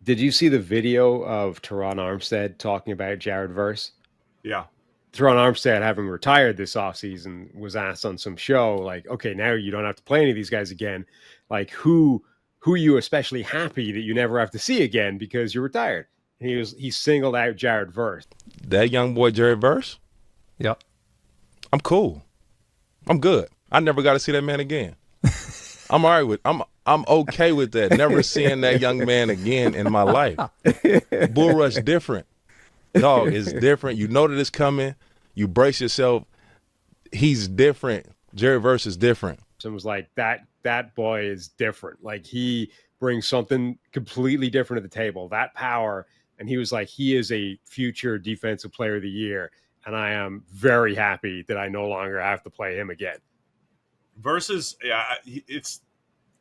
Did you see the video of Terron Armstead talking about Jared Verse? Yeah. Terron Armstead, having retired this offseason, was asked on some show, like, okay, now you don't have to play any of these guys again. Like, who are you especially happy that you never have to see again because you're retired? And he singled out Jared Verse. That young boy, Jared Verse? Yep. I'm cool. I'm good. I never got to see that man again. I'm all right with I'm okay with that. Never seeing that young man again in my life. Bull Rush different. Dog, it's different. You know that it's coming. You brace yourself. He's different. Jared Verse is different. And was like, that boy is different. Like, he brings something completely different to the table. That power. And he was like, he is a future defensive player of the year. And I am very happy that I no longer have to play him again. Versus, yeah,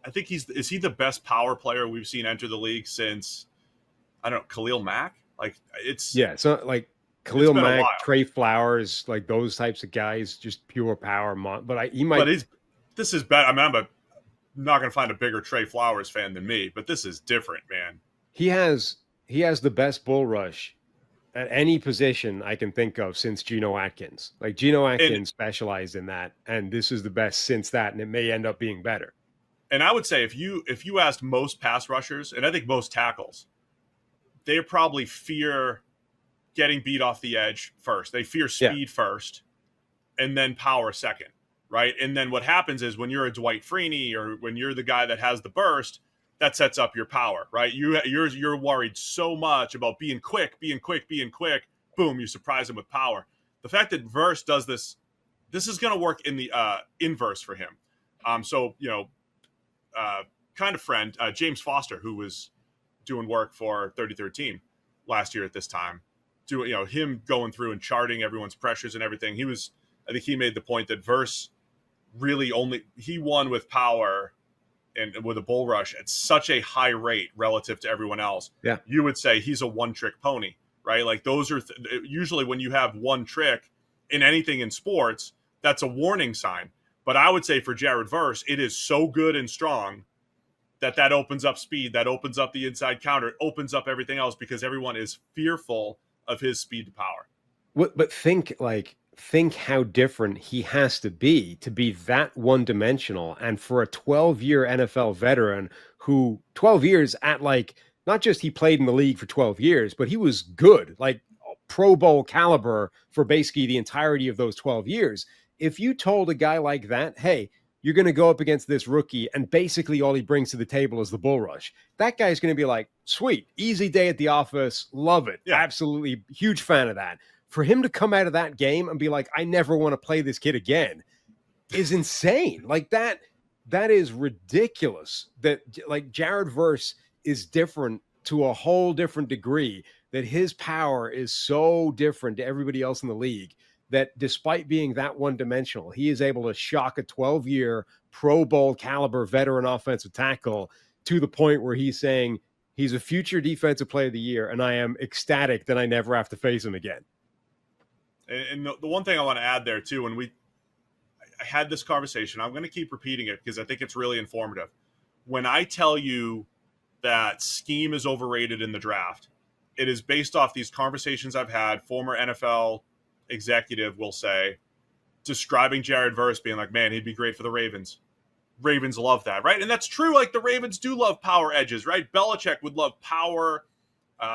I think is he the best power player we've seen enter the league since, I don't know, Khalil Mack? Like, so like Khalil Mack, Trey Flowers, like those types of guys, just pure power. But this is better. I mean, I'm not going to find a bigger Trey Flowers fan than me, but this is different, man. He has the best bull rush at any position I can think of since Geno Atkins. Like, Geno Atkins specialized in that, and this is the best since that, and it may end up being better. And I would say if you asked most pass rushers, and I think most tackles, they probably fear getting beat off the edge first. They fear speed first, and then power second, right? And then what happens is when you're a Dwight Freeney or when you're the guy that has the burst, that sets up your power, right? You're worried so much about being quick. Boom, you surprise him with power. The fact that Verse does this is going to work in the inverse for him. Kind of friend, James Foster, who was doing work for 33rd Team last year at this time, him going through and charting everyone's pressures and everything. I think he made the point that Verse really he won with power and with a bull rush at such a high rate relative to everyone else. Yeah. You would say he's a one-trick pony, right? Like, those are usually when you have one trick in anything in sports, that's a warning sign. But I would say for Jared Verse, it is so good and strong that opens up speed, that opens up the inside counter, it opens up everything else because everyone is fearful of his speed to power. But think how different he has to be that one-dimensional. And for a 12-year NFL veteran who 12 years at, like, not just he played in the league for 12 years, but he was good, like Pro Bowl caliber for basically the entirety of those 12 years. If you told a guy like that, hey, you're going to go up against this rookie and basically all he brings to the table is the bull rush, that guy's going to be like, sweet, easy day at the office, love it. Yeah. Absolutely huge fan of that. For him to come out of that game and be like, I never want to play this kid again, is insane. Like, that is ridiculous. That, like, Jared Verse is different to a whole different degree, that his power is so different to everybody else in the league, that despite being that one-dimensional, he is able to shock a 12-year Pro Bowl caliber veteran offensive tackle to the point where he's saying he's a future defensive player of the year, and I am ecstatic that I never have to face him again. And the one thing I want to add there, too, when I had this conversation, I'm going to keep repeating it because I think it's really informative. When I tell you that scheme is overrated in the draft, it is based off these conversations I've had. Former NFL executive will say, describing Jared Verse, being like, man, he'd be great for the Ravens. Ravens love that, right? And that's true. Like, the Ravens do love power edges, right? Belichick would love power,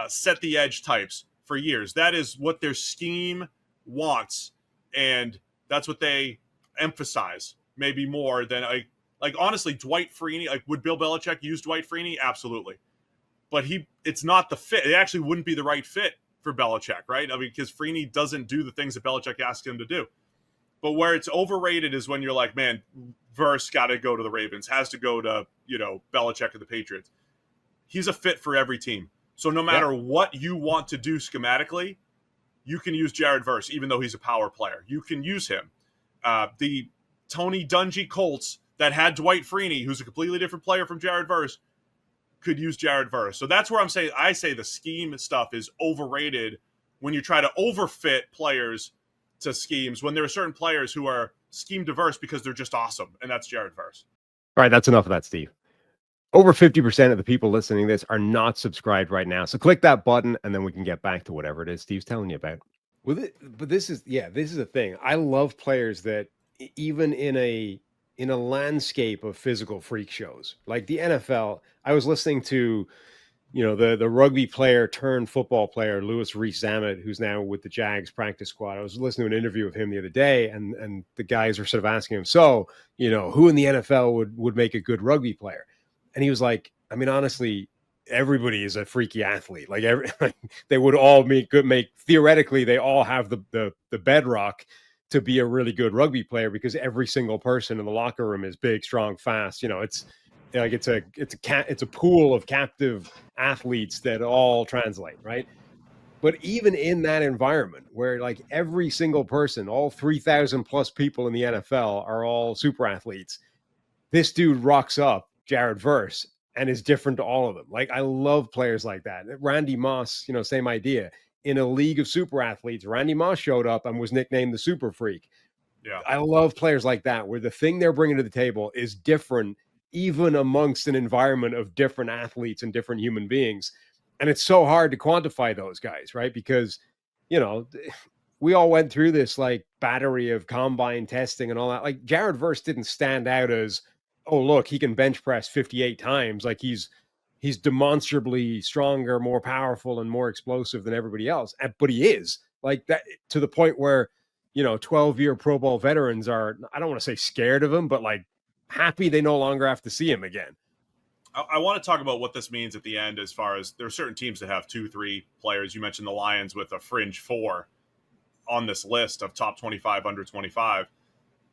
set the edge types for years. That is what their scheme wants, and that's what they emphasize maybe more than like honestly, Dwight Freeney. Like, would Bill Belichick use Dwight Freeney? Absolutely, but it's not the fit. It actually wouldn't be the right fit for Belichick, right? I mean, because Freeney doesn't do the things that Belichick asks him to do. But where it's overrated is when you're like, man, Verse got to go to the Ravens, has to go to Belichick or the Patriots. He's a fit for every team. So no matter what you want to do schematically, you can use Jared Verse, even though he's a power player. You can use him. The Tony Dungy Colts that had Dwight Freeney, who's a completely different player from Jared Verse, could use Jared Verse. So that's where I say the scheme stuff is overrated when you try to overfit players to schemes, when there are certain players who are scheme diverse because they're just awesome, and that's Jared Verse. All right, that's enough of that, Steve. over 50% of the people listening to this are not subscribed right now. So click that button and then we can get back to whatever it is Steve's telling you about. But this is a thing. I love players that even in a landscape of physical freak shows like the NFL, I was listening to, the rugby player turned football player, Louis Rees-Zammit, who's now with the Jags practice squad. I was listening to an interview of him the other day, and the guys were sort of asking him, so, who in the NFL would make a good rugby player? And he was like, I mean, honestly, everybody is a freaky athlete. Like they would all theoretically, they all have the bedrock to be a really good rugby player because every single person in the locker room is big, strong, fast. It's like it's a pool of captive athletes that all translate, right? But even in that environment where like every single person, all 3,000 plus people in the NFL are all super athletes, this dude rocks up, Jared Verse, and is different to all of them. Like, I love players like that. Randy Moss, same idea. In a league of super athletes, Randy Moss showed up and was nicknamed the Super Freak. Yeah, I love players like that, where the thing they're bringing to the table is different, even amongst an environment of different athletes and different human beings. And it's so hard to quantify those guys, right? Because, we all went through this like battery of combine testing and all that. Like Jared Verse didn't stand out as, oh, look, he can bench press 58 times. Like he's demonstrably stronger, more powerful, and more explosive than everybody else. But he is like that, to the point where, 12-year Pro Bowl veterans are, I don't want to say scared of him, but like happy they no longer have to see him again. I want to talk about what this means at the end, as far as there are certain teams that have 2-3 players. You mentioned the Lions with a fringe 4 on this list of top 25, under 25.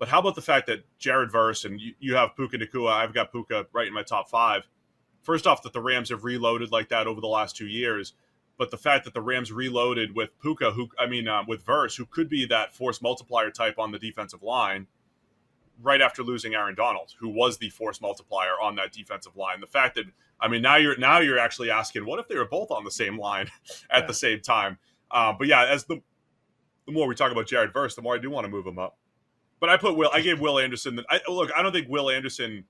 But how about the fact that Jared Verse, and you have Puka Nacua, I've got Puka right in my top 5. First off, that the Rams have reloaded like that over the last 2 years. But the fact that the Rams reloaded with Puka, with Verse, who could be that force multiplier type on the defensive line, right after losing Aaron Donald, who was the force multiplier on that defensive line. The fact that, now you're actually asking, what if they were both on the same line at the same time? But yeah, as the more we talk about Jared Verse, the more I do want to move him up. But I gave Will Anderson. I don't think Will Anderson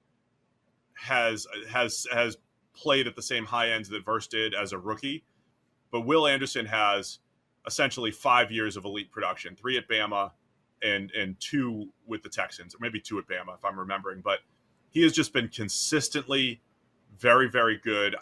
has played at the same high ends that Verse did as a rookie. But Will Anderson has essentially 5 years of elite production, 3 at Bama and 2 with the Texans, or maybe 2 at Bama, if I'm remembering. But he has just been consistently very, very good.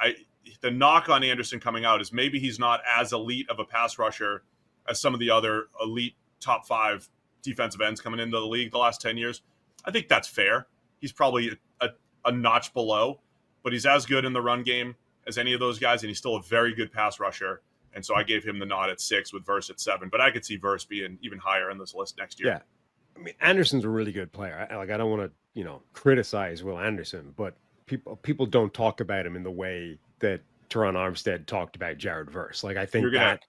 The knock on Anderson coming out is maybe he's not as elite of a pass rusher as some of the other elite top 5 defensive ends coming into the league the last 10 years. I think that's fair. He's probably a notch below, but he's as good in the run game as any of those guys, and he's still a very good pass rusher. And so I gave him the nod at 6 with Verse at 7, but I could see Verse being even higher in this list next year. Yeah. I mean, Anderson's a really good player. I don't want to, criticize Will Anderson, but people don't talk about him in the way that Terron Armstead talked about Jared Verse. Like, I think you're gonna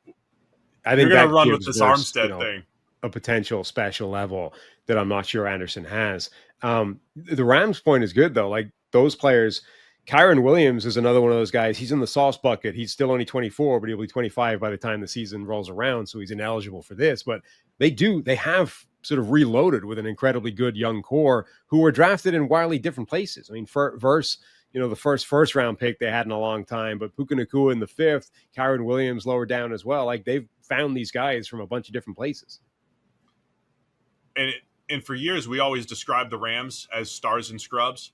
run with this Verse, Armstead thing, a potential special level that I'm not sure Anderson has. The Rams point is good though. Like those players, Kyron Williams is another one of those guys. He's in the sauce bucket. He's still only 24, but he'll be 25 by the time the season rolls around. So he's ineligible for this, but they have sort of reloaded with an incredibly good young core who were drafted in wildly different places. I mean, Verse, the first round pick they had in a long time, but Puka Nacua in the 5th, Kyron Williams lower down as well. Like they've found these guys from a bunch of different places. And for years, we always described the Rams as stars and scrubs.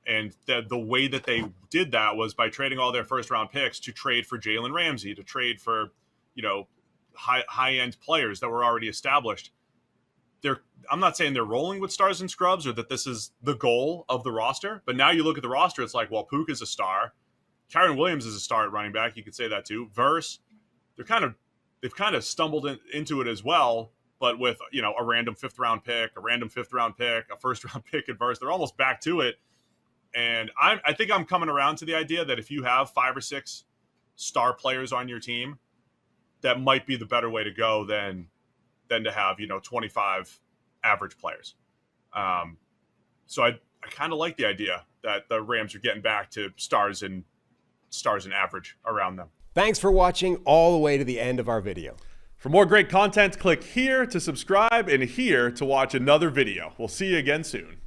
And the way that they did that was by trading all their first-round picks to trade for Jalen Ramsey, to trade for, high-end players that were already established. I'm not saying they're rolling with stars and scrubs or that this is the goal of the roster, but now you look at the roster, it's like, well, Puka's a star. Kyron Williams is a star at running back. You could say that too. Verse, they've kind of stumbled into it as well, but with, a random 5th-round pick, a first-round pick at Verse, they're almost back to it. And I think I'm coming around to the idea that if you have 5 or 6 star players on your team, that might be the better way to go than to have, 25 average players. So I kind of like the idea that the Rams are getting back to stars and average around them. Thanks for watching all the way to the end of our video. For more great content, click here to subscribe and here to watch another video. We'll see you again soon.